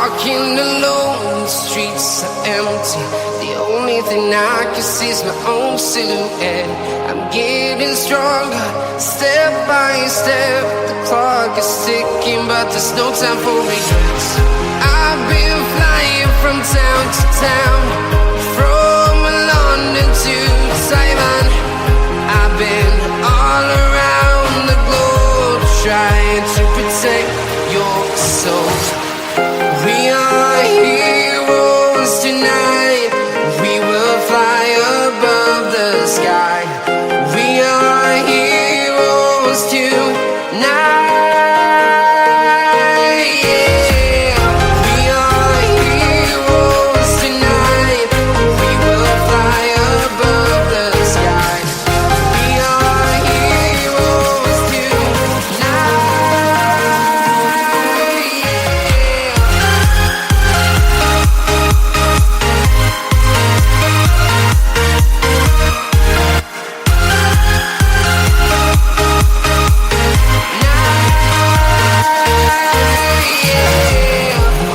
walking alone, the streets are empty. The only thing I can see is my own silhouette. I'm getting stronger, step by step. The clock is ticking, but there's no time for regrets. I've been flying from town to town, from London to Taiwan. I've been all around the globe, trying to protect your soul. We are heroes tonight. We will fly above the sky. We are heroes tonight. Yeah. We are heroes tonight. We will fly above the sky. We are heroes tonight.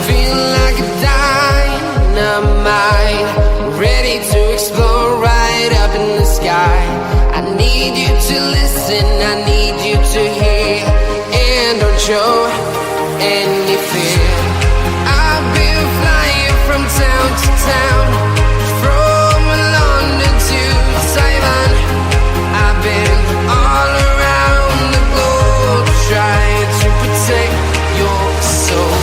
Feeling like a dynamite, ready to explode right up in the sky. I need you to listen, I need you to hear, and don't show any fear. I've been flying from town to town, from London to Taiwan. I've been all around the globe, trying to protect your soul.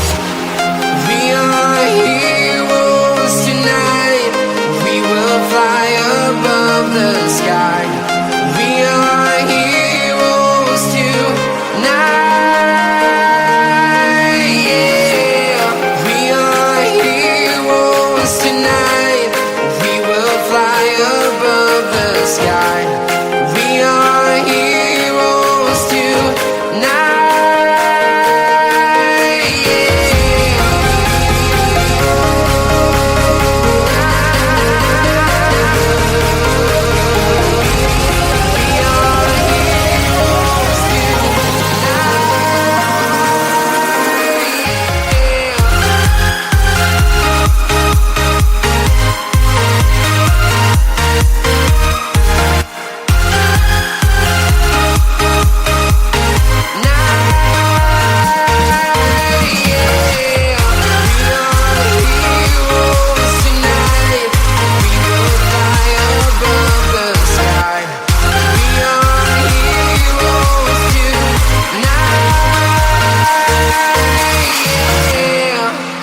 We are heroes tonight. We will fly above the sky. We are heroes tonight. Yeah. We are heroes tonight. We will fly above the sky. We are heroes tonight.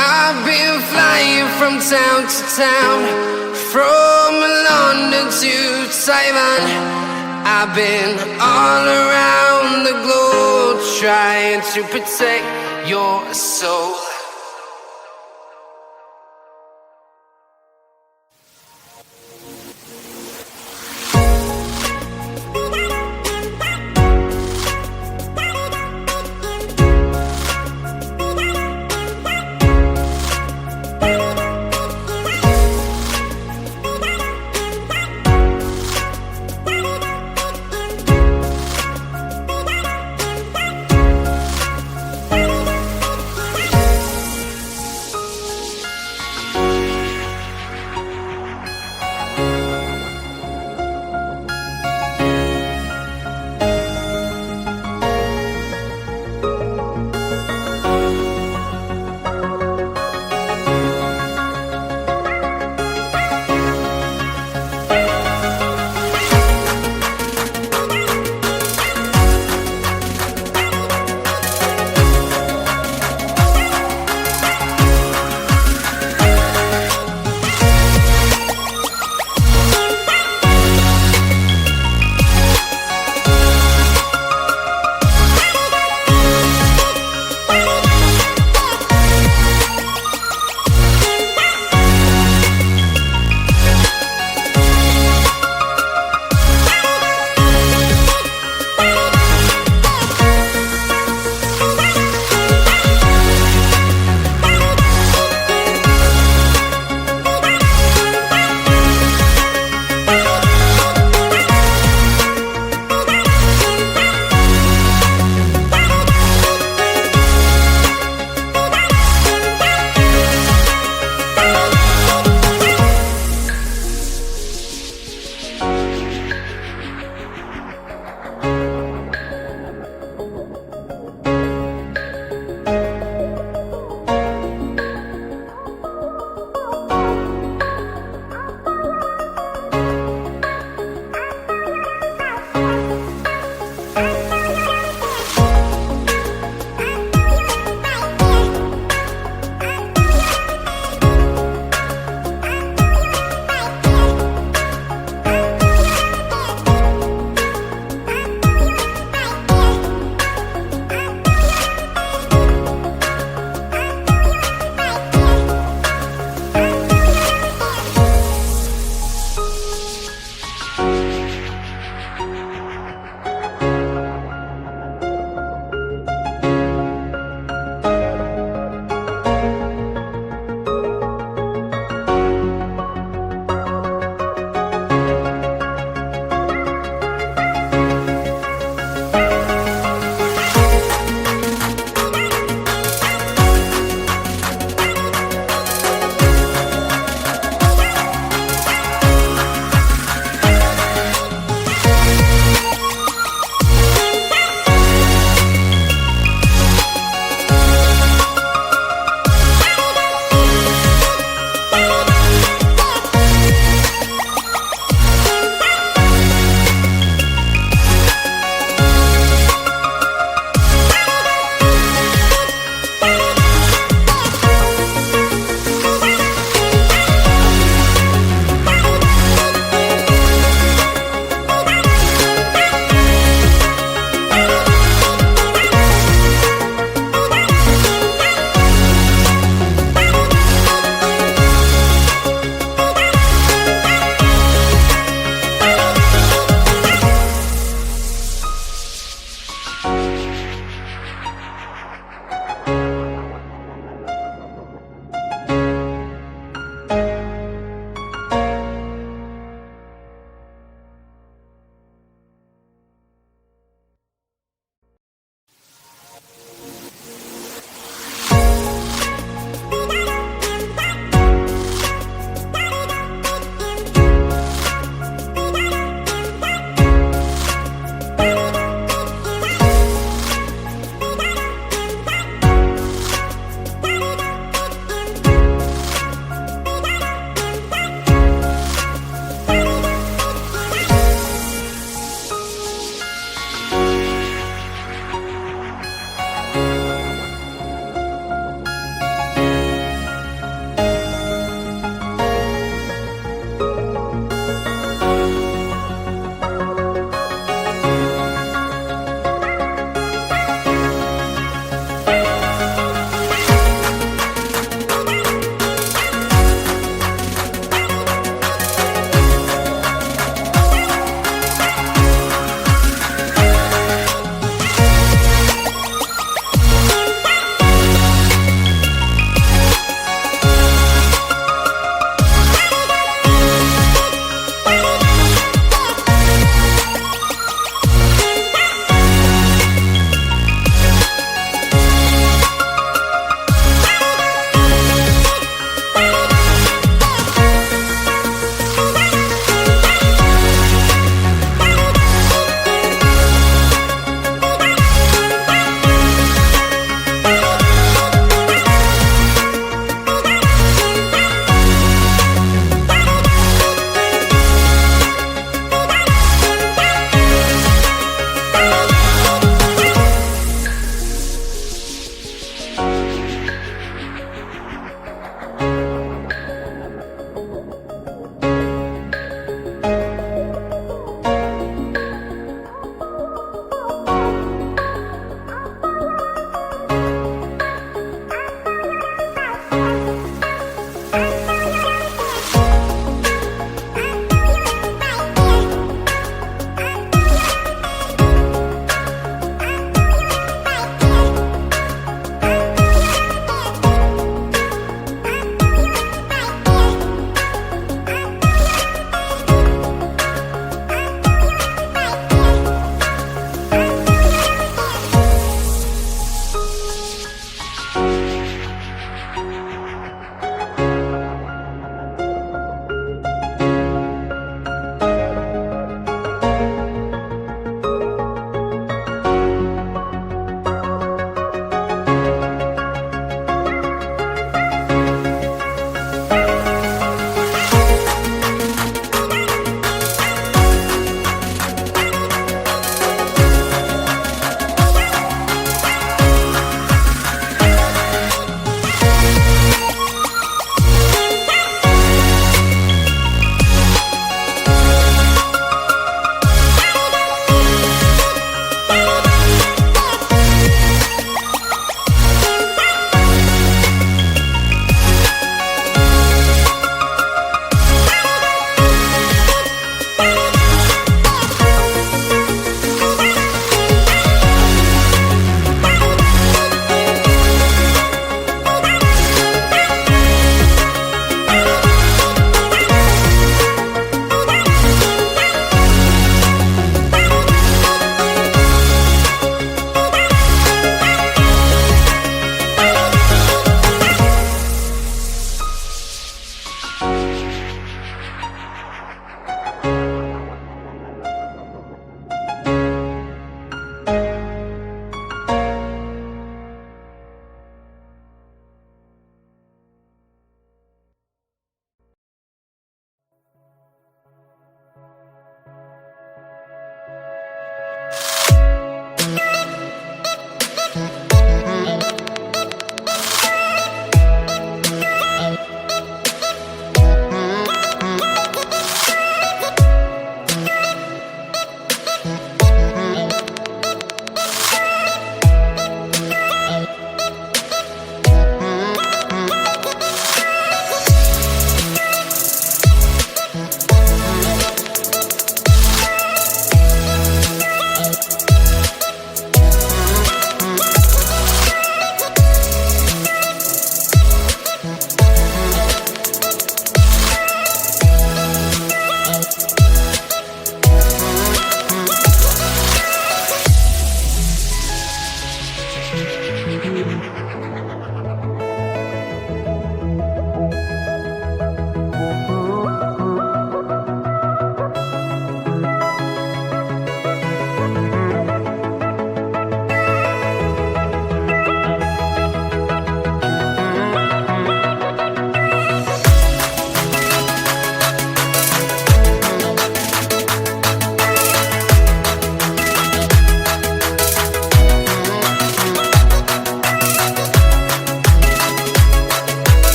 I've been flying from town to town, from London to Taiwan. I've been all around the globe, trying to protect your soul.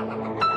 Thank